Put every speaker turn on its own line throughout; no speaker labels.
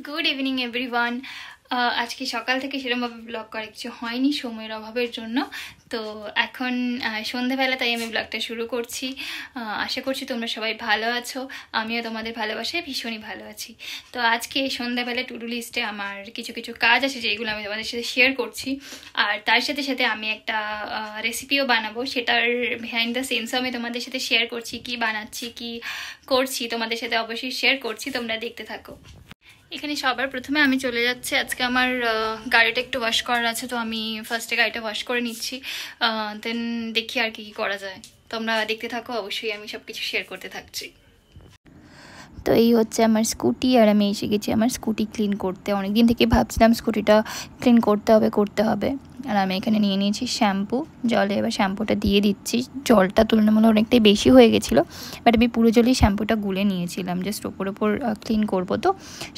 Good evening everyone. আজকে সকাল থেকে সেরকমভাবে ব্লগ করা কিছু হয়নি সময়ের অভাবের জন্য। তো এখন সন্ধেবেলা, তাই আমি ব্লগটা শুরু করছি। আশা করছি তোমরা সবাই ভালো আছো, আমিও তোমাদের ভালোবাসায় ভীষণই ভালো আছি। তো আজকে সন্ধ্যাবেলা টু ডু লিস্টে আমার কিছু কিছু কাজ আছে যেগুলো আমি তোমাদের সাথে শেয়ার করছি। আর তার সাথে সাথে আমি একটা রেসিপিও বানাবো, সেটার বিহাইন্ড দ্য সিনসও আমি তোমাদের সাথে শেয়ার করছি। কি বানাচ্ছি, কি করছি তোমাদের সাথে অবশ্যই শেয়ার করছি, তোমরা দেখতে থাকো। এখানে সবার প্রথমে আমি চলে যাচ্ছি, আজকে আমার গাড়িটা একটু ওয়াশ করার আছে, তো আমি ফার্স্টে গাড়িটা ওয়াশ করে নিচ্ছি, দেন দেখি আর কি করা যায়। তোমরা দেখতে থাকো, অবশ্যই আমি সব কিছু শেয়ার করতে থাকছি। তো এই হচ্ছে আমার স্কুটি, আর আমি এসে গেছি আমার স্কুটি ক্লিন করতে। অনেকদিন থেকে ভাবছিলাম স্কুটিটা ক্লিন করতে হবে। আর আমি এখানে নিয়ে নিয়েছি শ্যাম্পু, জলে এবার শ্যাম্পুটা দিয়ে দিচ্ছি। জলটা তুলনামূলক অনেকটাই বেশি হয়ে গেছিলো, বাট আমি পুরো জলেই শ্যাম্পুটা গুলে নিয়েছিলাম, জাস্ট ওপর ক্লিন করবো তো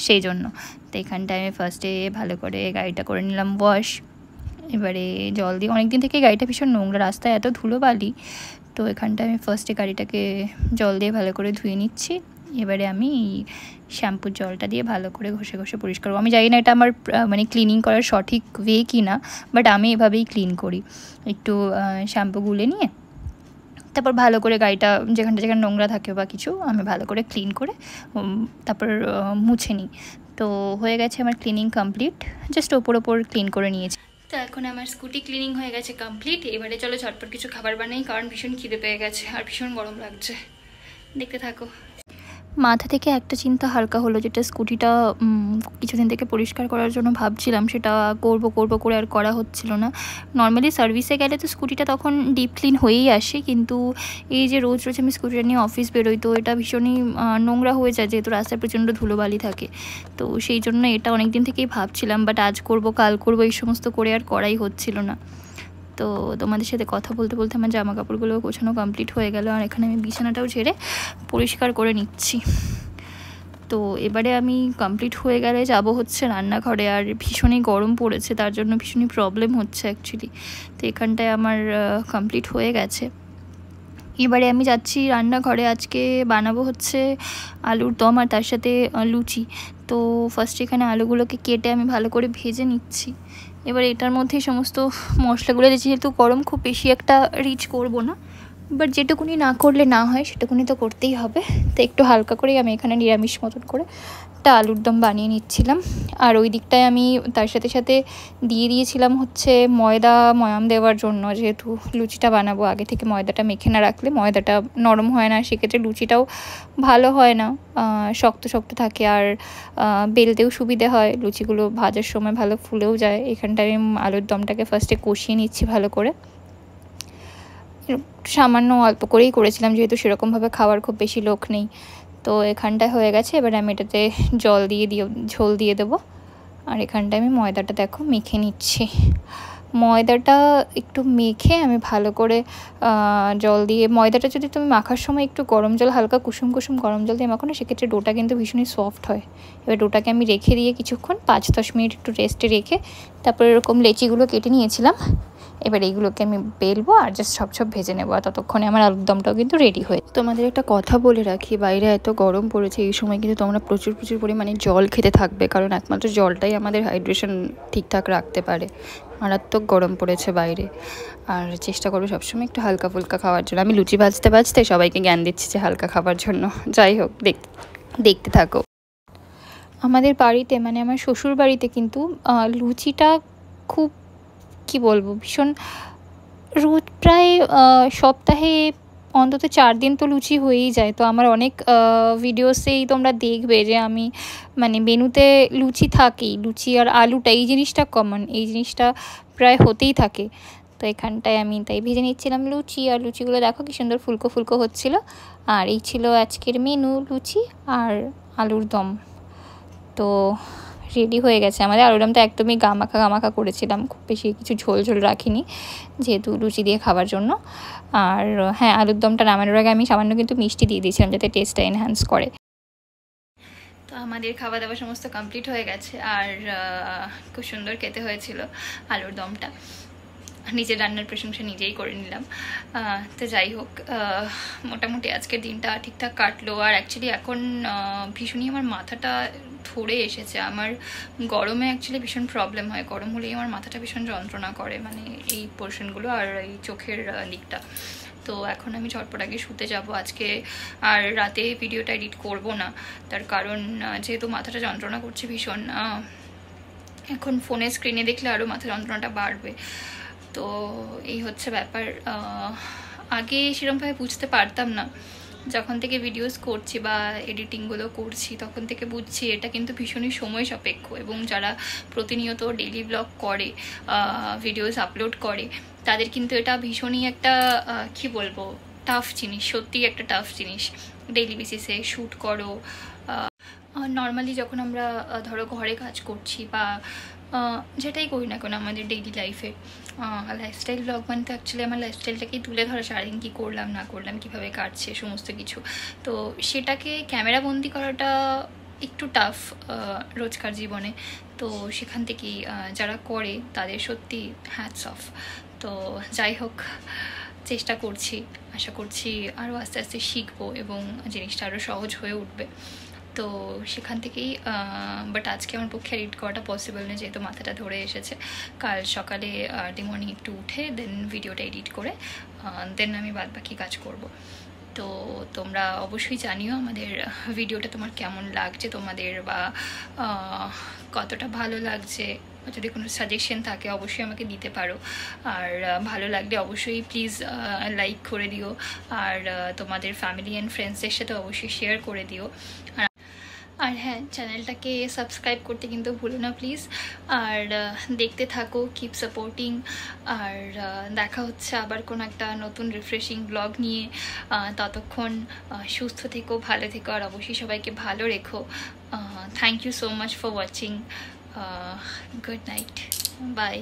সেই জন্য। তো এখানটায় আমি ফার্স্টে ভালো করে গাড়িটা করে নিলাম ওয়াশ। এবারে জল দিয়ে, অনেকদিন থেকে গাড়িটা ভীষণ নোংরা, রাস্তায় এত ধুলোবালি। তো এখানটায় আমি ফার্স্টে গাড়িটাকে জল দিয়ে ভালো করে ধুয়ে নিচ্ছি। এবারে আমি শ্যাম্পুর জলটা দিয়ে ভালো করে ঘষে ঘষে পরিষ্কার করবো। আমি জানি না এটা আমার মানে ক্লিনিং করার সঠিক ওয়ে কি না, বাট আমি এভাবেই ক্লিন করি। একটু শ্যাম্পু গুলে নিয়ে তারপর ভালো করে গাড়িটা যেখানে নোংরা থাকে বা কিছু, আমি ভালো করে ক্লিন করে তারপর মুছে নিই। তো হয়ে গেছে আমার ক্লিনিং কমপ্লিট, জাস্ট ওপর ক্লিন করে নিয়েছি। তো এখন আমার স্কুটি ক্লিনিং হয়ে গেছে কমপ্লিট। এবারে চলো ঝটপট কিছু খাবার বানাই, কারণ ভীষণ খিদে পেয়ে গেছে আর ভীষণ গরম লাগছে। দেখতে থাকো। মাথা থেকে একটা চিন্তা হালকা হলো, যেটা স্কুটিটা কিছুদিন থেকে পরিষ্কার করার জন্য ভাবছিলাম, সেটা করব করে আর করা হচ্ছিল না। নর্মালি সার্ভিসে গেলে তো স্কুটিটা তখন ডিপ ক্লিন হয়েই আসে, কিন্তু এই যে রোজ আমি স্কুটিটা নিয়ে অফিস বেরোই, তো এটা ভীষণই নোংরা হয়ে যায়, যেহেতু রাস্তায় প্রচণ্ড ধুলোবালি থাকে। তো সেই জন্য এটা অনেক দিন থেকেই ভাবছিলাম, বাট আজ করব কাল করব এই সমস্ত করে আর করাই হচ্ছিল না। তো তোমাদের সাথে কথা বলতে বলতে আমার জামা কাপড়গুলো গোছানো কমপ্লিট হয়ে গেল, আর এখানে আমি বিছানাটাও ঝেড়ে পরিষ্কার করে নিচ্ছি। তো এবারে আমি কমপ্লিট হয়ে গেলে যাব হচ্ছে রান্নাঘরে, আর ভীষণই গরম পড়েছে, তার জন্য ভীষণই প্রবলেম হচ্ছে অ্যাকচুয়ালি। তো এখানটায় আমার কমপ্লিট হয়ে গেছে। এবারে আমি যাচ্ছি রান্নাঘরে। আজকে বানাবো হচ্ছে আলুর দম আর তার সাথে লুচি। তো ফার্স্ট এখানে আলুগুলোকে কেটে আমি ভালো করে ভেজে নিচ্ছি। এবার এটার মধ্যে সমস্ত মশলাগুলো দিয়েছি, যেহেতু গরম খুব বেশি একটা রিচ করব না, বাট যেটুকুনি না করলে না হয় সেটুকুনি তো করতেই হবে। তো একটু হালকা করেই আমি এখানে নিরামিষ মতন করে একটা আলুর দম বানিয়ে নিচ্ছিলাম। আর ওই দিকটায় আমি তার সাথে সাথে দিয়ে দিয়েছিলাম হচ্ছে ময়াম দেওয়ার জন্য, যেহেতু লুচিটা বানাবো, আগে থেকে ময়দাটা মেখে না রাখলে ময়দাটা নরম হয় না, সেক্ষেত্রে লুচিটাও ভালো হয় না, শক্ত শক্ত থাকে, আর বেলতেও সুবিধে হয়, লুচিগুলো ভাজার সময় ভালো ফুলেও যায়। এখানটায় আমি আলুর দমটাকে ফার্স্টে কষিয়ে নিচ্ছি ভালো করে। সামান্য অল্প করেই করেছিলাম, যেহেতু সেরকমভাবে খাওয়ার খুব বেশি লোক নেই। তো এখানটায় হয়ে গেছে, এবার আমি এটাতে ঝোল দিয়ে দেবো। আর এখানটায় আমি ময়দাটা দেখো মেখে নিচ্ছি। ময়দাটা একটু মেখে আমি ভালো করে জল দিয়ে, ময়দাটা যদি তুমি মাখার সময় একটু গরম জল, হালকা কুসুম গরম জল দিয়ে মাখো না, সেক্ষেত্রে ডোটা কিন্তু ভীষণই সফট হয়। এবার ডোটাকে আমি রেখে দিয়ে কিছুক্ষণ 5-10 মিনিট একটু রেস্টে রেখে তারপরে এরকম লেচিগুলো কেটে নিয়েছিলাম। এবার এইগুলোকে আমি বেলবো আর জাস্ট সব ভেজে নেবো, আর ততক্ষণে আমার আলুর দমটাও কিন্তু রেডি হয়ে। তোমাদের একটা কথা বলে রাখি, বাইরে এত গরম পড়েছে, এই সময় কিন্তু তোমরা প্রচুর পরিমাণে জল খেতে থাকবে, কারণ একমাত্র জলটাই আমাদের হাইড্রেশন ঠিকঠাক রাখতে পারে। মারাত্মক গরম পড়েছে বাইরে, আর চেষ্টা করবে সবসময় একটু হালকা ফুলকা খাওয়ার জন্য। আমি লুচি ভাজতে সবাইকে জ্ঞান দিচ্ছি যে হালকা খাবার জন্য। যাই হোক, দেখতে থাকো। আমাদের বাড়িতে, মানে আমার শ্বশুর বাড়িতে কিন্তু লুচিটা খুব, কি বলবো, ভীষণ রোজ, প্রায় সপ্তাহে অন্তত 4 দিন তো লুচি হয়েই যায়। তো আমার অনেক ভিডিওসেই তোমরা দেখবে যে আমি মানে মেনুতে লুচি থাকেই, লুচি আর আলুটা এই জিনিসটা কমন, এই জিনিসটা প্রায় হতেই থাকে। তো এখানটায় আমি তাই ভেজে নিচ্ছিলাম লুচি, আর লুচিগুলো দেখো কি সুন্দর ফুলকো হচ্ছিলো। আর এই ছিল আজকের মেনু, লুচি আর আলুর দম। তো রেডি হয়ে গেছে আমাদের। আলুর দমটা একদমই গামাখা করেছিলাম, খুব বেশি কিছু ঝোল রাখিনি, যেহেতু লুচি দিয়ে খাবার জন্য। আর হ্যাঁ, আলুর দমটা নামানোর আগে আমি সামান্য কিন্তু মিষ্টি দিয়ে দিয়েছিলাম, যাতে টেস্টটা এনহ্যান্স করে। তো আমাদের খাওয়া দাওয়া সমস্ত কমপ্লিট হয়ে গেছে, আর খুব সুন্দর খেতে হয়েছিল আলুর দমটা। নিজের রান্নার প্রশংসা নিজেই করে নিলাম। তো যাই হোক, মোটামুটি আজকের দিনটা ঠিকঠাক কাটলো। আর অ্যাকচুয়ালি এখন ভীষণই আমার মাথাটা ধরে এসেছে। আমার গরমে অ্যাকচুয়ালি ভীষণ প্রবলেম হয়, গরম হলেই আমার মাথাটা ভীষণ যন্ত্রণা করে, মানে এই পোর্শনগুলো আর এই চোখের দিকটা। তো এখন আমি ঝটপট আগে শুতে যাব আজকে, আর রাতে ভিডিওটা এডিট করব না, তার কারণ যেহেতু মাথাটা যন্ত্রণা করছে ভীষণ, এখন ফোনের স্ক্রিনে দেখলে আরও মাথা যন্ত্রণাটা বাড়বে। তো এই হচ্ছে ব্যাপার। আগে সেরকমভাবে বুঝতে পারতাম না, যখন থেকে ভিডিওস করছি বা এডিটিংগুলো করছি তখন থেকে বুঝছি এটা কিন্তু ভীষণই সময় সাপেক্ষ, এবং যারা প্রতিনিয়ত ডেইলি ব্লগ করে, ভিডিওস আপলোড করে, তাদের কিন্তু এটা ভীষণই একটা কি বলবো টাফ জিনিস, সত্যিই একটা টাফ জিনিস। ডেইলি বেসিসে শ্যুট করো, নর্মালি যখন আমরা ধরো ঘরে কাজ করছি বা যেটাই করি না কেন আমাদের ডেইলি লাইফে, লাইফস্টাইল ব্লগ মানে তো অ্যাকচুয়ালি আমার লাইফস্টাইলটাকেই তুলে ধরা, সারাদিন কী করলাম না করলাম, কীভাবে কাটছে সমস্ত কিছু। তো সেটাকে ক্যামেরাবন্দি করাটা একটু টাফ রোজকার জীবনে। তো সেখান থেকেই যারা করে তাদের সত্যি হ্যাটস অফ। তো যাই হোক, চেষ্টা করছি, আশা করছি আরও আস্তে আস্তে শিখবো এবং জিনিসটা আরও সহজ হয়ে উঠবে। তো সেখান থেকেই, বাট আজকে আমার পক্ষে এডিট করাটা পসিবল না, যেহেতু মাথাটা ধরে এসেছে। কাল সকালে আর্লি মর্নিং একটু উঠে দেন ভিডিওটা এডিট করে দেন আমি বাদ বাকি কাজ করব। তো তোমরা অবশ্যই জানিও আমাদের ভিডিওটা তোমার কেমন লাগছে তোমাদের, বা কতটা ভালো লাগছে। যদি কোনো সাজেশন থাকে অবশ্যই আমাকে দিতে পারো, আর ভালো লাগলে অবশ্যই প্লিজ লাইক করে দিও, আর তোমাদের ফ্যামিলি অ্যান্ড ফ্রেন্ডসদের সাথে অবশ্যই শেয়ার করে দিও। আর হ্যাঁ, চ্যানেলটাকে সাবস্ক্রাইব করতে কিন্তু ভুলো না প্লিজ, আর দেখতে থাকো, কিপ সাপোর্টিং। আর দেখা হচ্ছে আবার কোনো একটা নতুন রিফ্রেশিং ব্লগ নিয়ে। ততক্ষণ সুস্থ থেকো, ভালো থেকো, আর অবশ্যই সবাইকে ভালো রেখো। Thank you so much for watching. Good night, by.